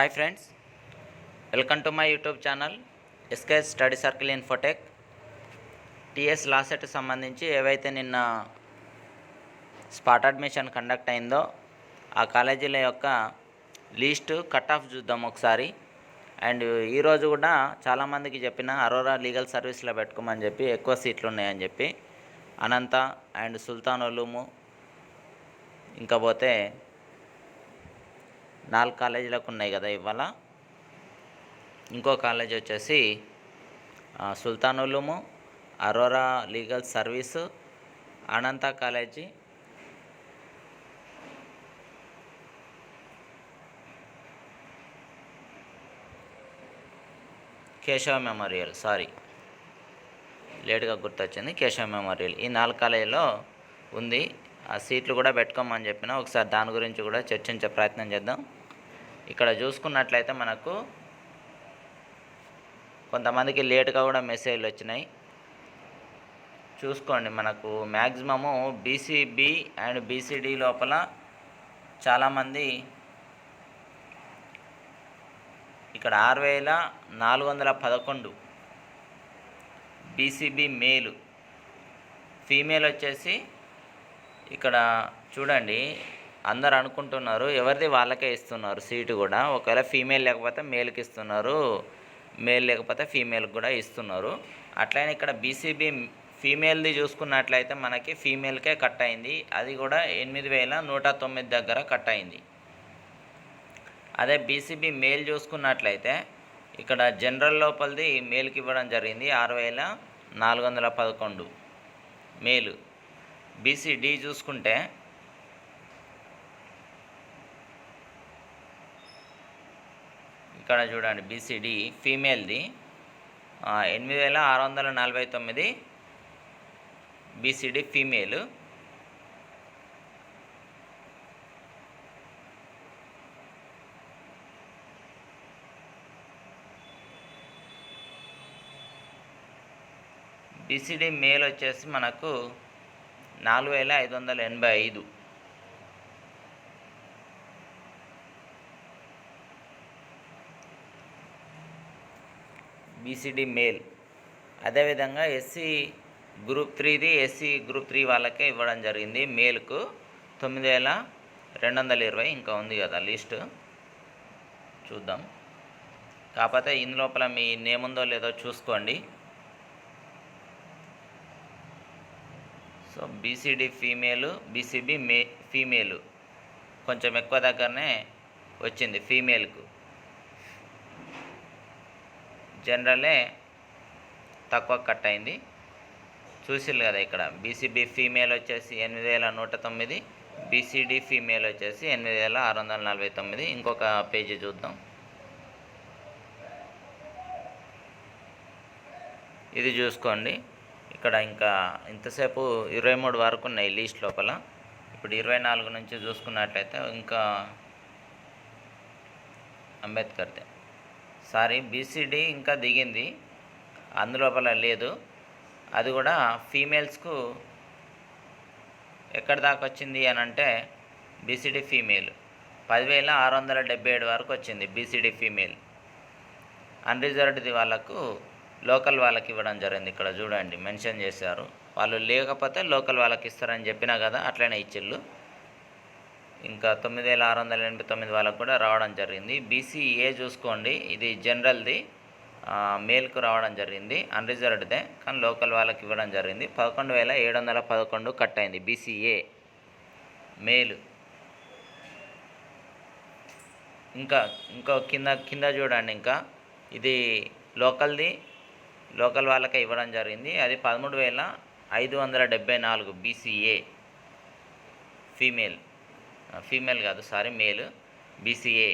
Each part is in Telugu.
Hi friends, welcome to my YouTube channel SKS study circle infotech. TS lawcet సంబంధించి ఏవైతే నిన్న స్పాట్ అడ్మిషన్ కండక్ట్ అయిందో ఆ కాలేజీల యొక్క లీస్ట్ కట్ ఆఫ్ చూద్దాం ఒకసారి. అండ్ ఈరోజు కూడా చాలామందికి చెప్పిన అరోరా లీగల్ సర్వీస్లో పెట్టుకోమని చెప్పి, ఎక్కువ సీట్లు ఉన్నాయని చెప్పి. అనంత అండ్ సుల్తాన్ ఉలూము, ఇంకా పోతే 4 కాలేజీలకు ఉన్నాయి కదా ఇవాళ. ఇంకో కాలేజ్ వచ్చేసి సుల్తాన్ ఉలూము, అరోరా లీగల్ సర్వీసు, అనంత కాలేజీ, కేశవ మెమోరియల్, లేట్గా గుర్తొచ్చింది, కేశవ మెమోరియల్. ఈ 4 కాలేజీలో ఉంది. ఆ సీట్లు కూడా పెట్టుకోమని చెప్పిన. ఒకసారి దాని గురించి కూడా చర్చించే ప్రయత్నం చేద్దాం. ఇక్కడ చూసుకున్నట్లయితే మనకు కొంతమందికి లేట్గా కూడా మెసేజ్లు వచ్చినాయి. చూసుకోండి, మనకు మ్యాక్సిమము బీసీబీ అండ్ బీసీడీ లోపల చాలామంది ఇక్కడ 6411 బీసీబీ మేలు. ఫీమేల్ వచ్చేసి ఇక్కడ చూడండి, అందరు అనుకుంటున్నారు ఎవరిది వాళ్ళకే ఇస్తున్నారు సీటు కూడా. ఒకవేళ ఫీమేల్ లేకపోతే మేల్కి ఇస్తున్నారు, మేల్ లేకపోతే ఫీమేల్కి కూడా ఇస్తున్నారు. అట్లనే ఇక్కడ బీసీబీ ఫీమేల్ది చూసుకున్నట్లయితే మనకి ఫీమేల్కే కట్ అయింది. అది కూడా 8109 దగ్గర కట్ అయింది. అదే బీసీబీ మేల్ చూసుకున్నట్లయితే ఇక్కడ జనరల్ లోపలిది మేల్కి ఇవ్వడం జరిగింది 6411 మేలు. బీసీడీ చూసుకుంటే ఇక్కడ చూడండి, బీసీడీ ఫీమేల్ది 8649 బీసీడీ ఫీమేల్. బీసీడీ మేల్ వచ్చేసి మనకు 4585. BCD male. అదేవిధంగా ఎస్సీ గ్రూప్ 3ది ఎస్సీ గ్రూప్ 3 వాళ్ళకే ఇవ్వడం జరిగింది. మేల్కు 9220. ఇంకా ఉంది కదా లిస్టు, చూద్దాం. కాకపోతే ఇందులోపల మీ నేమ్ ఉందో లేదో చూసుకోండి. So BCD female, BCB female కొంచెం ఎక్కువ దగ్గరనే వచ్చింది ఫీమేల్కు. జనరలే తక్కువ కట్ అయింది. చూసిల్లు కదా ఇక్కడ బీసీబీ ఫీమేల్ వచ్చేసి 8109, బీసీడీ ఫీమేల్ వచ్చేసి 8649. ఇంకొక పేజీ చూద్దాం. ఇది చూసుకోండి. ఇక్కడ ఇంకా ఇంతసేపు 23 వరకు ఉన్నాయి లీస్ట్ లోపల. ఇప్పుడు 24 నుంచి చూసుకున్నట్లయితే ఇంకా అంబేద్కర్దే బీసీడీ ఇంకా దిగింది, అందులోపల లేదు. అది కూడా ఫీమేల్స్కు ఎక్కడి దాకా వచ్చింది అని అంటే బీసీడీ ఫీమేల్ 10,677 వరకు వచ్చింది. బీసీడీ ఫీమేల్ అన్రిజర్వ్డ్ది వాళ్ళకు, లోకల్ వాళ్ళకి ఇవ్వడం జరిగింది. ఇక్కడ చూడండి మెన్షన్ చేశారు. వాళ్ళు లేకపోతే లోకల్ వాళ్ళకి ఇస్తారని చెప్పినా కదా, అట్లనే ఇచ్చిళ్ళు. ఇంకా 9689 వాళ్ళకు కూడా రావడం జరిగింది. బీసీఏ చూసుకోండి, ఇది జనరల్ది మేల్కు రావడం జరిగింది, అన్రిజర్వ్డ్దే, కానీ లోకల్ వాళ్ళకి ఇవ్వడం జరిగింది. 11711 కట్ అయింది బీసీఏ మేలు. ఇంకో కింద చూడండి, ఇంకా ఇది లోకల్ వాళ్ళకే ఇవ్వడం జరిగింది. అది 13574 బీసీఏ ఫీమేల్ కాదు male. BCA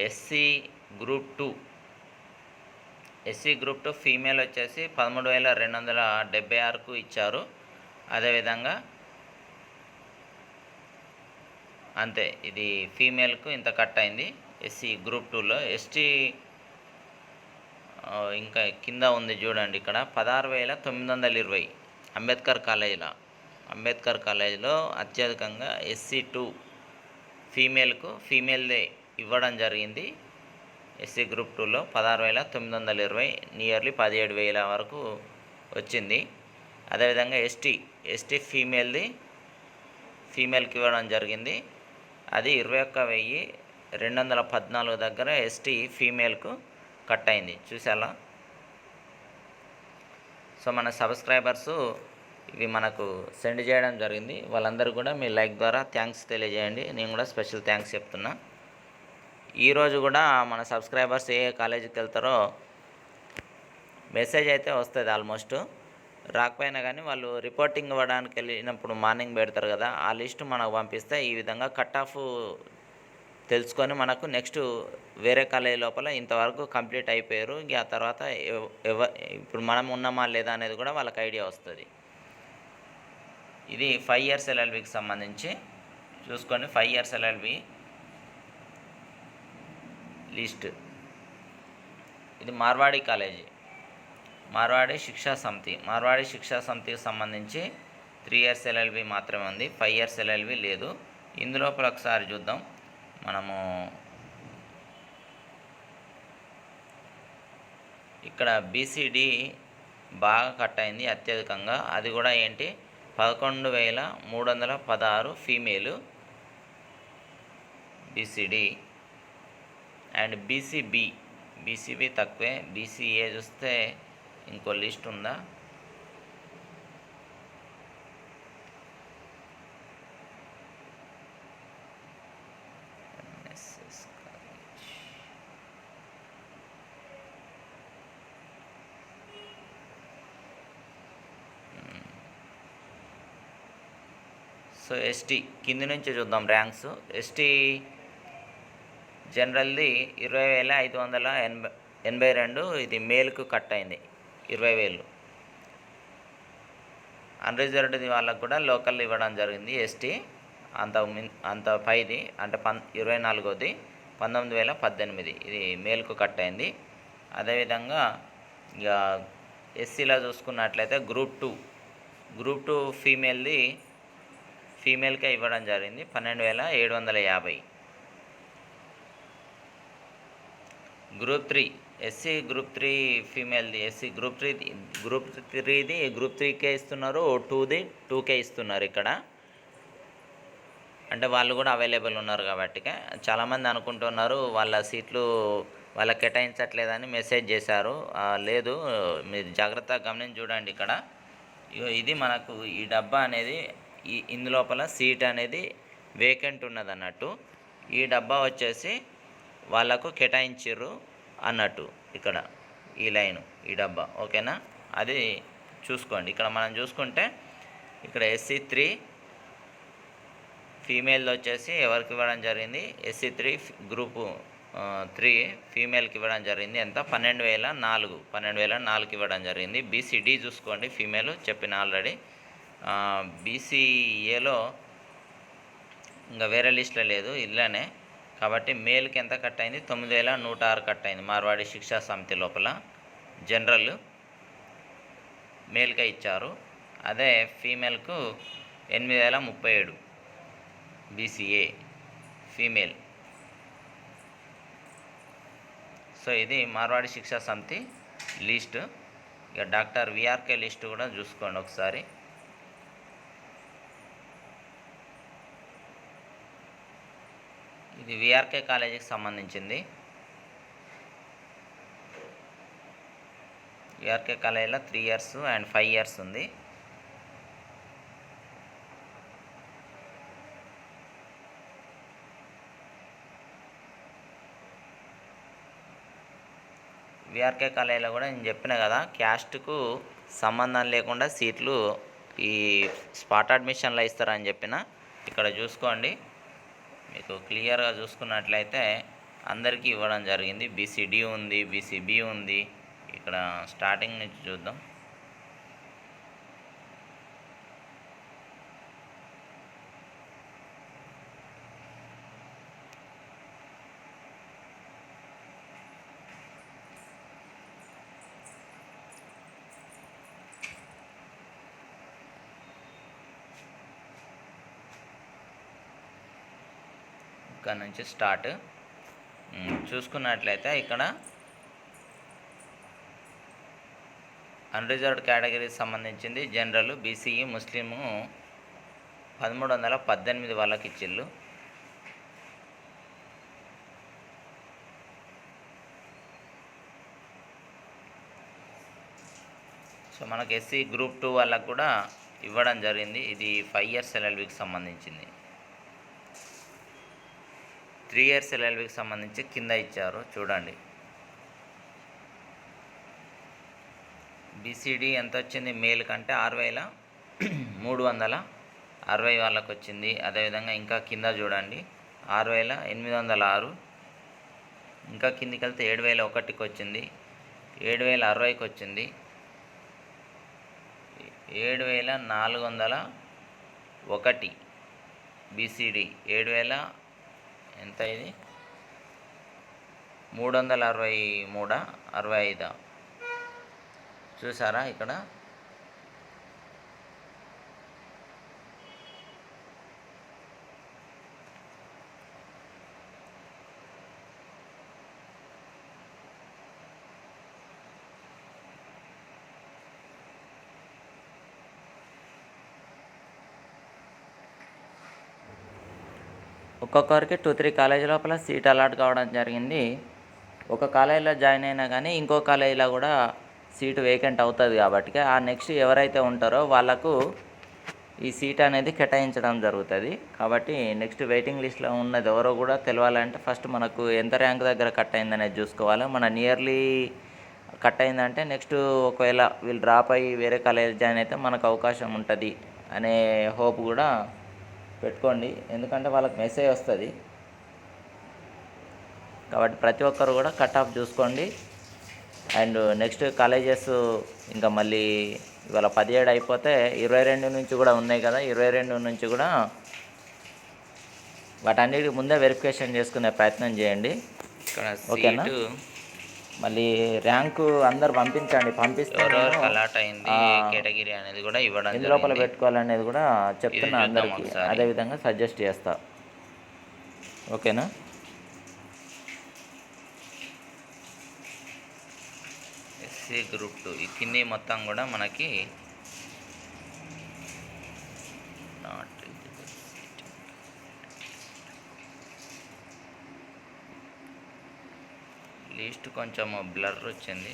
SC group 2 female వచ్చేసి 13276కు ఇచ్చారు. అదేవిధంగా అంతే, ఇది ఫీమేల్కు ఇంత కట్ అయింది ఎస్సీ గ్రూప్ 2లో. ఎస్టీ ఇంకా కింద ఉంది చూడండి, ఇక్కడ 16920 అంబేద్కర్ కాలేజీలో అత్యధికంగా SC2 ఫీమేల్కు ఫీమేల్దే ఇవ్వడం జరిగింది. ఎస్సీ గ్రూప్ 2లో 16,920, నియర్లీ 17,000 వరకు వచ్చింది. అదేవిధంగా ఎస్టీ ఫీమేల్కి ఇవ్వడం జరిగింది. అది 21,214 దగ్గర ఎస్టీ ఫీమేల్కు కట్ అయింది. చూసారా? సో మన సబ్స్క్రైబర్సు ఇవి మనకు సెండ్ చేయడం జరిగింది. వాళ్ళందరూ కూడా మీ లైక్ ద్వారా థ్యాంక్స్ తెలియజేయండి. నేను కూడా స్పెషల్ థ్యాంక్స్ చెప్తున్నా. ఈరోజు కూడా మన సబ్స్క్రైబర్స్ ఏ కాలేజీకి వెళ్తారో మెసేజ్ అయితే వస్తుంది. ఆల్మోస్ట్ రాకపోయినా కానీ వాళ్ళు రిపోర్టింగ్ ఇవ్వడానికి వెళ్ళినప్పుడు మార్నింగ్ పెడతారు కదా, ఆ లిస్టు మనకు పంపిస్తే ఈ విధంగా కట్ ఆఫ్ తెలుసుకొని మనకు నెక్స్ట్ వేరే కాలేజీ లోపల ఇంతవరకు కంప్లీట్ అయిపోయారు, ఇంక ఆ తర్వాత ఇప్పుడు మనం ఉన్నామా లేదా అనేది కూడా వాళ్ళకి ఐడియా వస్తుంది. ఇది 5 ఇయర్స్ ఎల్ఎల్బికి సంబంధించి చూసుకోండి. 5 ఇయర్స్ ఎల్ఎల్బి లిస్ట్. ఇది మార్వాడి కాలేజీ, మార్వాడి శిక్షా సమితికి సంబంధించి 3 ఇయర్స్ ఎల్ఎల్బి మాత్రమే ఉంది, 5 ఇయర్స్ ఎల్ఎల్బి లేదు. ఇందులోపల ఒకసారి చూద్దాం. మనము ఇక్కడ బీసీడీ బాగా కట్ అయింది అత్యధికంగా. అది కూడా ఏంటి, 11,316 ఫీమేలు బీసీడీ. అండ్ బీసీబీ తక్కువే. బీసీఏ చూస్తే ఇంకో లిస్ట్ ఉందా, సో ఎస్టీ కింది నుంచి చూద్దాం ర్యాంక్స్. ఎస్టీ జనరల్ది 20,582, ఇది మేల్కు కట్ అయింది 20,000. అన్రిజర్వ్డ్ది వాళ్ళకు కూడా లోకల్ ఇవ్వడం జరిగింది. ఎస్టీ అంత పైది అంటే 24ది 19,018, ఇది మేల్కు కట్ అయింది. అదేవిధంగా ఇక ఎస్సీలో చూసుకున్నట్లయితే గ్రూప్ టూ ఫీమేల్కే ఇవ్వడం జరిగింది 12,750. గ్రూప్ 3 ఎస్సీ గ్రూప్ 3 ఫీమేల్ది, ఎస్సీ గ్రూప్ 3ది గ్రూప్ 3కే ఇస్తున్నారు, 2కే ఇస్తున్నారు. ఇక్కడ అంటే వాళ్ళు కూడా అవైలబుల్ ఉన్నారు కాబట్టి. చాలామంది అనుకుంటున్నారు వాళ్ళ సీట్లు వాళ్ళకి కేటాయించట్లేదని మెసేజ్ చేశారు. లేదు, మీరు జాగ్రత్తగా గమనించి చూడండి. ఇక్కడ ఇది మనకు ఈ డబ్బా అనేది ఇందులోపల సీట్ అనేది వేకెంట్ ఉన్నది అన్నట్టు. ఈ డబ్బా వచ్చేసి వాళ్ళకు కేటాయించారు అన్నట్టు. ఇక్కడ ఈ లైను, ఈ డబ్బా, ఓకేనా? అది చూసుకోండి. ఇక్కడ మనం చూసుకుంటే ఇక్కడ SC3 ఫీమేల్ వచ్చేసి ఎవరికి ఇవ్వడం జరిగింది, SC3 గ్రూపు 3 ఫీమేల్కి ఇవ్వడం జరిగింది. ఎంత, 12,004 ఇవ్వడం జరిగింది. BCD చూసుకోండి, ఫీమేల్ చెప్పిన ఆల్రెడీ. BCAలో ఇంకా వేరే లిస్ట్లో లేదు, ఇలానే. కాబట్టి మేల్కి ఎంత కట్ అయింది, 9,106 కట్ అయింది మార్వాడి శిక్షా సమితి లోపల. జనరల్ మేల్కే ఇచ్చారు. అదే ఫీమేల్కు 8,037 BCA ఫీమేల్. సో ఇది మార్వాడి శిక్షా సమితి లిస్టు. ఇక డాక్టర్ VRK లిస్టు కూడా చూసుకోండి ఒకసారి. ఇది VRK కాలేజీకి సంబంధించింది. VRK కాలేజీలో 3 ఇయర్స్ అండ్ 5 ఇయర్స్ ఉంది. VRK కాలేజీలో కూడా నేను చెప్పిన కదా, క్యాస్ట్కు సంబంధం లేకుండా సీట్లు ఈ స్పాట్ అడ్మిషన్లో ఇస్తారని చెప్పిన. ఇక్కడ చూసుకోండి, మీకు క్లియర్గా చూసుకున్నట్లయితే అందరికీ ఇవ్వడం జరిగింది. BCD ఉంది, BCB ఉంది. ఇక్కడ స్టార్టింగ్ నుంచి చూద్దాం. ఇక్కడ నుంచి స్టార్ట్. చూసుకున్నట్లయితే ఇక్కడ అన్రిజర్వ్డ్ కేటగిరీకి సంబంధించింది జనరల్, బీసీఈ, ముస్లిము 1318 వాళ్ళకి ఇచ్చిళ్ళు. సో మనకు ఎస్సీ గ్రూప్ 2 వాళ్ళకు కూడా ఇవ్వడం జరిగింది. ఇది 5 years ఎల్ఎల్బికి సంబంధించింది. 3 years ఎల్ఎల్బికి సంబంధించి కింద ఇచ్చారు చూడండి. బీసీడీ ఎంత వచ్చింది మేల్ కంటే 6360 వాళ్ళకి వచ్చింది. అదేవిధంగా ఇంకా కింద చూడండి 6806, ఇంకా కిందికి వెళ్తే 7001కి వచ్చింది, 7060కి వచ్చింది, 7401 బీసీడీ 7000 ఎంత ఇది 363 65 చూసారా ఇక్కడ. ఒక్కొక్కరికి 2-3 కాలేజీ లోపల సీట్ అలాట్ కావడం జరిగింది. ఒక కాలేజీలో జాయిన్ అయినా కానీ ఇంకో కాలేజీలో కూడా సీటు వేకెంట్ అవుతుంది కాబట్టి ఆ నెక్స్ట్ ఎవరైతే ఉంటారో వాళ్ళకు ఈ సీట్ అనేది కేటాయించడం జరుగుతుంది. కాబట్టి నెక్స్ట్ వెయిటింగ్ లిస్ట్లో ఉన్నది ఎవరో కూడా తెలవాలంటే ఫస్ట్ మనకు ఎంత ర్యాంక్ దగ్గర కట్ అయిందనేది చూసుకోవాలి. మన నియర్లీ కట్ అయిందంటే నెక్స్ట్ ఒకవేళ వీళ్ళు డ్రాప్ అయ్యి వేరే కాలేజ్ జాయిన్ అయితే మనకు అవకాశం ఉంటుంది అనే హోప్ కూడా పెట్టుకోండి. ఎందుకంటే వాళ్ళకి మెసేజ్ వస్తుంది కాబట్టి ప్రతి ఒక్కరు కూడా కట్ ఆఫ్ చూసుకోండి. అండ్ నెక్స్ట్ కాలేజెస్ ఇంకా మళ్ళీ ఇవాళ 17 అయిపోతే 22 నుంచి కూడా ఉన్నాయి కదా, 22 నుంచి కూడా వాటన్నిటికి ముందే వెరిఫికేషన్ చేసుకునే ప్రయత్నం చేయండి. ఓకేనా? మళ్ళీ ర్యాంకు అందరు పంపించండి, పంపిస్తే కేటగిరీ అనేది కూడా ఇవ్వడం ఎందు లోపల పెట్టుకోవాలనేది కూడా చెప్తున్నా అందరికీ, అదేవిధంగా సజెస్ట్ చేస్తా. ఓకేనా? ఎస్సీ గ్రూప్ 2 ఈ కింది మొత్తం కూడా మనకి లిస్ట్ కొంచెం బ్లర్ వచ్చింది.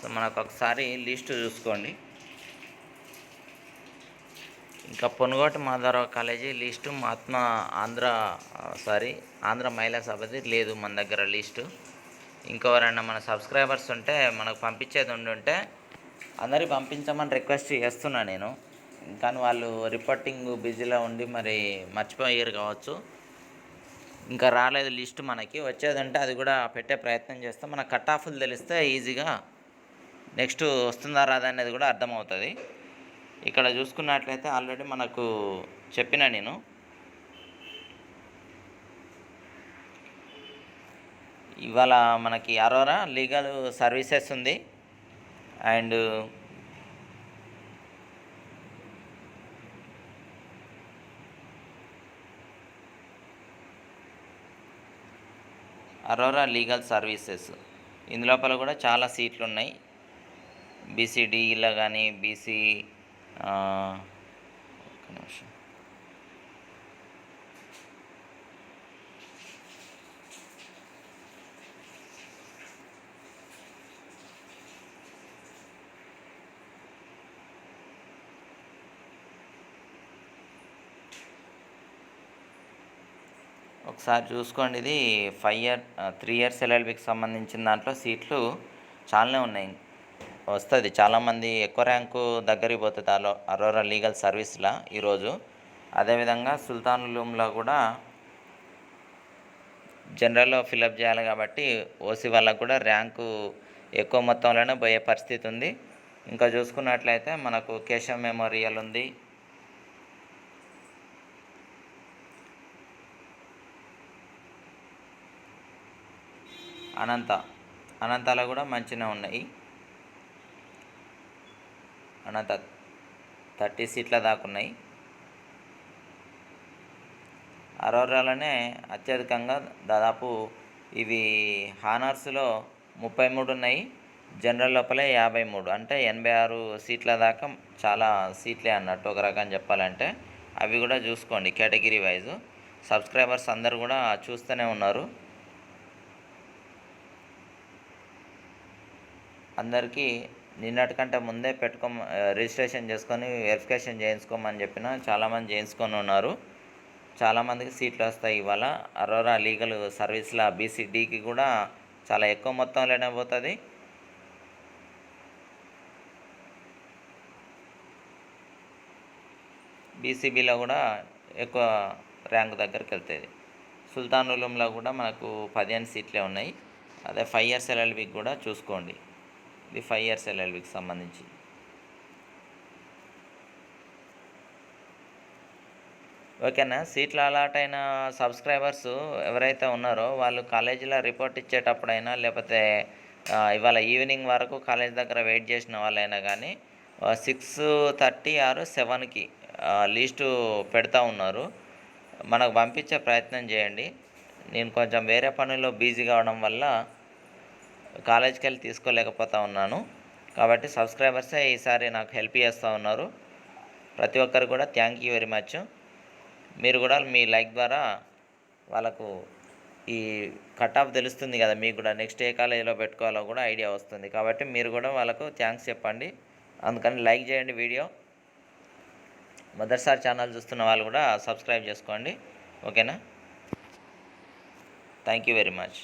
సో మనకు ఒకసారి లిస్టు చూసుకోండి. ఇంకా పొనుగోటి మాధవరావు కాలేజీ లిస్టు ఆంధ్ర మహిళా సభది లేదు మన దగ్గర లిస్టు. ఇంకెవరైనా మన సబ్స్క్రైబర్స్ ఉంటే మనకు పంపించేది ఉంటే అందరికి పంపించమని రిక్వెస్ట్ చేస్తున్నా నేను. కానీ వాళ్ళు రిపోర్టింగ్ బిజీలో ఉండి మరి మర్చిపోయారు కావచ్చు. ఇంకా రాలేదు లిస్టు, మనకి వచ్చేది ఉంటే అది కూడా పెట్టే ప్రయత్నం చేస్తాం. మన కట్ ఆఫ్లు తెలిస్తే ఈజీగా నెక్స్ట్ వస్తుందా రాదా అనేది కూడా అర్థమవుతుంది. ఇక్కడ చూసుకున్నట్లయితే ఆల్రెడీ మనకు చెప్పిన నేను ఇవాళ మనకి అరోరా లీగల్ సర్వీసెస్ ఉంది. అండ్ అరోరా లీగల్ సర్వీసెస్ ఇందులోపల కూడా చాలా సీట్లు ఉన్నాయి. బీసీడీలో కానీ బీసీ ఒక్క నిమిషం ఒకసారి చూసుకోండి. ఇది 3 years ఎల్ఎల్బికి సంబంధించిన దాంట్లో సీట్లు చాలానే ఉన్నాయి. వస్తుంది చాలామంది ఎక్కువ ర్యాంకు దగ్గరికి పోతుంది అరోరా లీగల్ సర్వీస్లో ఈరోజు. అదేవిధంగా సుల్తానులూమ్లో కూడా జనరల్లో ఫిలప్ చేయాలి కాబట్టి ఓసీ వాళ్ళకు కూడా ర్యాంకు ఎక్కువ మొత్తంలోనే పోయే పరిస్థితి ఉంది. ఇంకా చూసుకున్నట్లయితే మనకు కేశవ్ మెమోరియల్ ఉంది. అనంతాలో కూడా మంచిగా ఉన్నాయి. అనంత 30 సీట్ల దాకా ఉన్నాయి. అరోరాలోనే అత్యధికంగా దాదాపు ఇవి హానర్స్లో 33 ఉన్నాయి, జనరల్ లోపలే 53, అంటే 86 సీట్ల దాకా చాలా సీట్లే అన్నట్టు ఒక రకం చెప్పాలంటే. అవి కూడా చూసుకోండి కేటగిరీ వైజు. సబ్స్క్రైబర్స్ అందరు కూడా చూస్తూనే ఉన్నారు. అందరికీ నిన్నటికంటే ముందే రిజిస్ట్రేషన్ చేసుకొని వెరిఫికేషన్ చేయించుకోమని చెప్పిన చాలామంది చేయించుకొని ఉన్నారు. చాలామందికి సీట్లు వస్తాయి ఇవాళ. అరోరా లీగల్ సర్వీస్ల బీసీడీకి కూడా చాలా ఎక్కువ మొత్తంలోనే పోతుంది. బీసీబీలో కూడా ఎక్కువ ర్యాంక్ దగ్గరికి వెళ్తుంది. సుల్తాన్ ఉలూంలో కూడా మనకు 15 సీట్లే ఉన్నాయి. అదే 5 ఇయర్స్ ఎల్ఎల్బికి కూడా చూసుకోండి. ఇది 5 ఇయర్స్ ఎల్ఎల్బికి సంబంధించి. ఓకేనా. సీట్లు అలాట్ అయిన సబ్స్క్రైబర్స్ ఎవరైతే ఉన్నారో వాళ్ళు కాలేజీలో రిపోర్ట్ ఇచ్చేటప్పుడైనా, లేకపోతే ఇవాళ ఈవినింగ్ వరకు కాలేజ్ దగ్గర వెయిట్ చేసిన వాళ్ళైనా కానీ 6:30 ఆర్ 7కి లిస్టు పెడతా ఉన్నారు. మనకు పంపించే ప్రయత్నం చేయండి. నేను కొంచెం వేరే పనుల్లో బిజీ కావడం వల్ల కాలేజ్కి వెళ్ళి తీసుకోలేకపోతా ఉన్నాను. కాబట్టి సబ్స్క్రైబర్సే ఈసారి నాకు హెల్ప్ చేస్తూ ఉన్నారు. ప్రతి ఒక్కరు కూడా థ్యాంక్ యూ వెరీ మచ్. మీరు కూడా మీ లైక్ ద్వారా వాళ్ళకు ఈ కట్ ఆఫ్ తెలుస్తుంది కదా, మీకు కూడా నెక్స్ట్ ఏ కాలేజీలో పెట్టుకోవాలో కూడా ఐడియా వస్తుంది. కాబట్టి మీరు కూడా వాళ్ళకు థ్యాంక్స్ చెప్పండి. అందుకని లైక్ చేయండి వీడియో. మొదటిసారి ఛానల్ చూస్తున్న వాళ్ళు కూడా సబ్స్క్రైబ్ చేసుకోండి. ఓకేనా. Thank you very much.